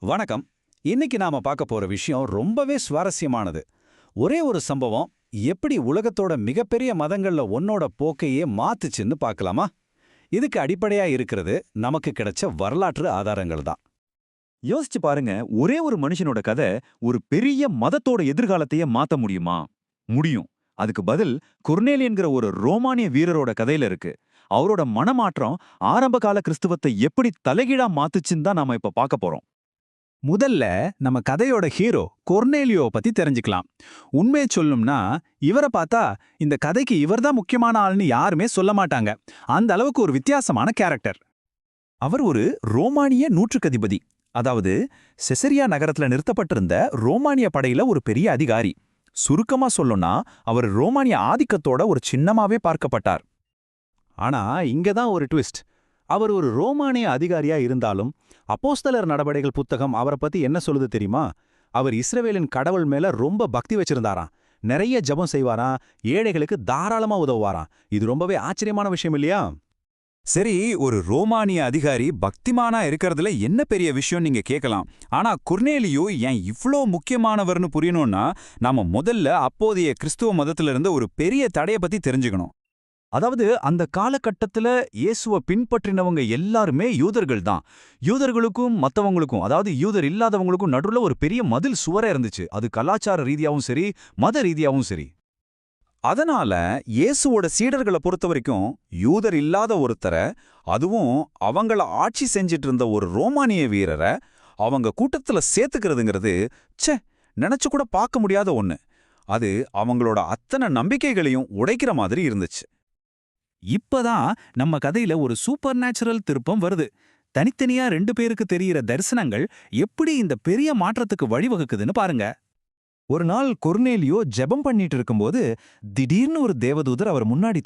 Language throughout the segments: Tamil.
வணக்கம். இன்னைக்கு நாம பார்க்க போற விஷயம் ரொம்பவே சுவாரஸ்யமானது. ஒரே ஒரு சம்பவம் எப்படி உலகத்தோட மிகப்பெரிய மதங்கள்ல ஒன்னோட போக்கையே மாத்துச்சுன்னு பார்க்கலாமா? இதுக்கு அடிப்படையா இருக்கிறது நமக்கு கிடைச்ச வரலாற்று ஆதாரங்கள் தான். யோசிச்சு பாருங்க, ஒரே ஒரு மனுஷனோட கதை ஒரு பெரிய மதத்தோட எதிர்காலத்தையே மாத்த முடியுமா? முடியும். அதுக்கு பதில் கொர்னேலியன்கிற ஒரு ரோமானிய வீரரோட கதையில இருக்கு. அவரோட மனமாற்றம் ஆரம்ப கால கிறிஸ்துவத்தை எப்படி தலைகீழா மாத்துச்சுன்னு தான் நாம இப்ப பார்க்க போறோம். முதல்ல நம்ம கதையோட ஹீரோ கொர்னேலியோ பத்தி தெரிஞ்சுக்கலாம். உண்மையை சொல்லணும்னா இவரை பார்த்தா இந்த கதைக்கு இவர்தான் முக்கியமான ஆள்னு யாருமே சொல்ல மாட்டாங்க. அந்த அளவுக்கு ஒரு வித்தியாசமான கேரக்டர். அவர் ஒரு ரோமானிய நூற்றுக்கதிபதி, அதாவது செசரியா நகரத்துல நிறுத்தப்பட்டிருந்த ரோமானிய படையில ஒரு பெரிய அதிகாரி. சுருக்கமா சொல்லணும்னா அவர் ரோமானிய ஆதிக்கத்தோட ஒரு சின்னமாவே பார்க்கப்பட்டார். ஆனா இங்க தான் ஒரு ட்விஸ்ட். அவர் ஒரு ரோமானிய அதிகாரியா இருந்தாலும் அப்போஸ்தலர் நடபடைகள் புத்தகம் அவரை பத்தி என்ன சொல்லுது தெரியுமா? அவர் இஸ்ரவேலின் கடவுள் மேல ரொம்ப பக்தி வச்சிருந்தாராம். நிறைய ஜெபம் செய்வாராம், ஏழைகளுக்கு தாராளமா உதவுவாராம். இது ரொம்பவே ஆச்சரியமான விஷயம் இல்லையா? சரி, ஒரு ரோமானிய அதிகாரி பக்திமானா இருக்கிறதுல என்ன பெரிய விஷயம் நீங்க கேட்கலாம். ஆனா கொர்னேலியோ ஏன் இவ்ளோ முக்கியமானவர்னு புரியணும்னா நாம முதல்ல அப்போதைய கிறிஸ்துவ மதத்துல இருந்த ஒரு பெரிய தடைய பத்தி தெரிஞ்சுக்கணும். அதாவது அந்த காலகட்டத்துல இயேசுவ பின்பற்றினவங்க எல்லாருமே யூதர்கள் தான். யூதர்களுக்கும் மத்தவங்களுக்கும், அதாவது யூதர் இல்லாதவங்களுக்கும் நடுவுல ஒரு பெரிய மதில் சுவரே இருந்துச்சு. அது கலாச்சார ரீதியாவும் சரி, மத ரீதியாவும் சரி. அதனால இயேசுவோட சீடர்களை பொறுத்த வரைக்கும் யூதர் இல்லாத ஒருத்தரை, அதுவும் அவங்கள ஆட்சி செஞ்சிட்டு இருந்த ஒரு ரோமானிய வீரரை அவங்க கூட்டத்துல சேர்த்துக்கிறதுங்கிறது ச்சே, நினைச்சு கூட பார்க்க முடியாத ஒண்ணு. அது அவங்களோட அத்தனை நம்பிக்கைகளையும் உடைக்கிற மாதிரி இருந்துச்சு. இப்பதான் நம்ம கதையில ஒரு சூப்பர் நேச்சுரல் திருப்பம் வருது. தனித்தனியா ரெண்டு பேருக்கு தெரியிற தரிசனங்கள் எப்படி இந்த பெரிய மாற்றத்துக்கு வழிவகுக்குதுன்னு பாருங்க. ஒரு நாள் கொர்னேலியோ ஜெபம் பண்ணிட்டு இருக்கும்போது திடீர்னு ஒரு தேவதூதர் அவர் முன்னாடி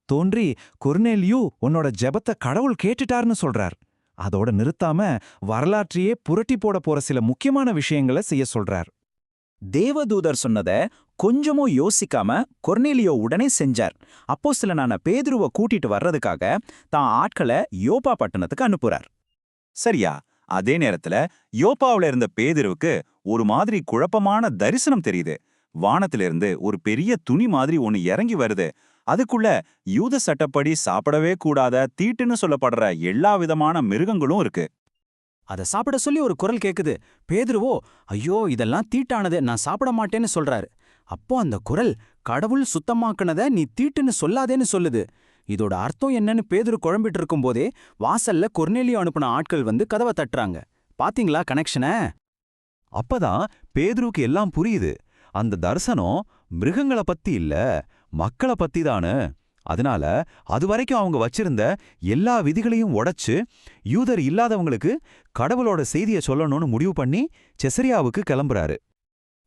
தோன்றி கொர்னேலியோ உன்னோட ஜெபத்தை கடவுள் கேட்டுட்டார்னு சொல்றார். அதோட நிறுத்தாம வரலாற்றையே புரட்டி போற சில முக்கியமான விஷயங்களை செய்ய சொல்றார். தேவதூதர் சொன்னத கொஞ்சமும் யோசிக்காம கொர்னேலியோ உடனே செஞ்சார். அப்போஸ்தலனான பேதுருவ கூட்டிட்டு வர்றதுக்காக தான் ஆட்களை யோப்பா பட்டணத்துக்கு அனுப்புறார். சரியா, அதே நேரத்துல யோப்பாவுல இருந்த பேதுருவுக்கு ஒரு மாதிரி குழப்பமான தரிசனம் தெரியுது. வானத்திலிருந்து ஒரு பெரிய துணி மாதிரி ஒன்னு இறங்கி வருது. அதுக்குள்ள யூத சட்டப்படி சாப்பிடவே கூடாத தீட்டுன்னு சொல்லப்படுற எல்லா விதமான மிருகங்களும் இருக்கு. அதை சாப்பிட சொல்லி ஒரு குரல் கேக்குது. பேதுருவோ ஐயோ இதெல்லாம் தீட்டானது, நான் சாப்பிட மாட்டேன்னு சொல்றாரு. அப்போ அந்த குரல் கடவுள் சுத்தமாக்குனத நீ தீட்டுன்னு சொல்லாதேன்னு சொல்லுது. இதோட அர்த்தம் என்னன்னு பேதுரு குழம்பிட்டு இருக்கும் போதே வாசல்ல கொர்னேலியோ அனுப்புன ஆட்கள் வந்து கதவை தட்டுறாங்க. பாத்தீங்களா கனெக்ஷன? அப்பதான் பேதுருவுக்கு எல்லாம் புரியுது. அந்த தரிசனம் மிருகங்களை பத்தி இல்ல, மக்களை பத்தி தானு. அதனால அதுவரைக்கும் அவங்க வச்சிருந்த எல்லா விதிகளையும் உடைச்சு யூதர் இல்லாதவங்களுக்கு கடவுளோட செய்தியை சொல்லணும்னு முடிவு பண்ணி செசரியாவுக்கு கிளம்புறாரு.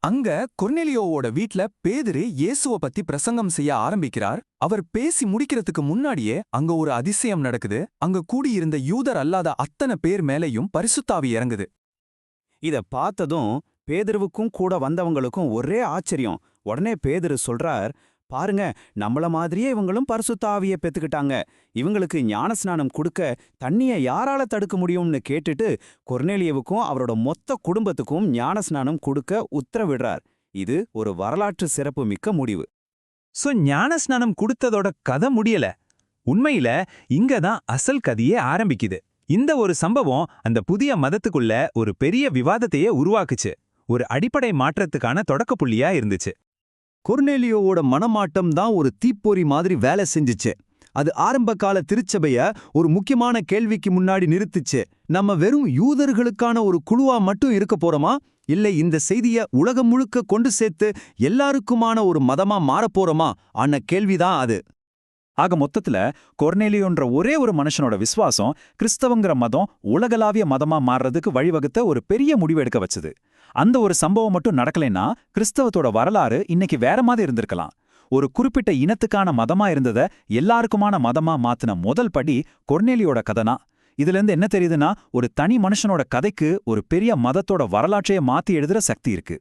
அங்க கொர்னேலியோவோட வீட்ல பேதுரு இயேசுவ பத்தி பிரசங்கம் செய்ய ஆரம்பிக்கிறார். அவர் பேசி முடிக்கிறதுக்கு முன்னாடியே அங்க ஒரு அதிசயம் நடக்குது. அங்க கூடியிருந்த யூதர் அல்லாத அத்தனை பேர் மேலையும் பரிசுத்தாவி இறங்குது. இத பார்த்ததும் பேதுருவுக்கும் கூட வந்தவங்களுக்கும் ஒரே ஆச்சரியம். உடனே பேதுரு சொல்றார், பாருங்க, நம்மள மாதிரியே இவங்களும் பரிசுத்த ஆவியை பெத்துக்கிட்டாங்க. இவங்களுக்கு ஞானஸ்நானம் கொடுக்க தண்ணிய யாரால தடுக்க முடியும்னு கேட்டுட்டு கொர்னேலியோவுக்கும் அவரோட மொத்த குடும்பத்துக்கும் ஞானஸ்நானம் கொடுக்க உத்தரவிடுறார். இது ஒரு வரலாற்று சிறப்பு மிக்க முடிவு. ஞானஸ்நானம் கொடுத்ததோட கதை முடியல. உண்மையில இங்க தான் அசல் கதையே ஆரம்பிக்குது. இந்த ஒரு சம்பவம் அந்த புதிய மதத்துக்குள்ள ஒரு பெரிய விவாதத்தையே உருவாக்குச்சு. ஒரு அடிப்படை மாற்றத்துக்கான தொடக்க புள்ளியா இருந்துச்சு. கொர்னேலியோவோட மனமாட்டம் தான் ஒரு தீப்பொறி மாதிரி வேலை செஞ்சுச்சு. அது ஆரம்பகால திருச்சபைய ஒரு முக்கியமான கேள்விக்கு முன்னாடி நிறுத்துச்சு. நம்ம வெறும் யூதர்களுக்கான ஒரு குழுவா மட்டும் இருக்க போறோமா, இல்லை இந்த செய்திய உலகம் முழுக்க கொண்டு சேர்த்து எல்லாருக்குமான ஒரு மதமா மாறப்போறோமா அன்ன கேள்விதான் அது. ஆக மொத்தத்துல கொர்னேலியோன்ற ஒரே ஒரு மனுஷனோட விசுவாசம் கிறிஸ்தவங்கிற மதம் உலகளாவிய மதமா மாறுறதுக்கு வழிவகுத்த ஒரு பெரிய முடிவு எடுக்க வச்சது. அந்த ஒரு சம்பவம் மட்டும் நடக்கலைன்னா கிறிஸ்தவத்தோட வரலாறு இன்னைக்கு வேற மாதிரி இருந்திருக்கலாம். ஒரு குறிப்பிட்ட இனத்துக்கான மதமா இருந்தத எல்லாருக்குமான மதமா மாத்தின முதல் படி கொர்னேலியோட கதைனா. இதுல இருந்து என்ன தெரியுதுன்னா, ஒரு தனி மனுஷனோட கதைக்கு ஒரு பெரிய மதத்தோட வரலாற்றையே மாத்தி எழுதுற சக்தி இருக்கு.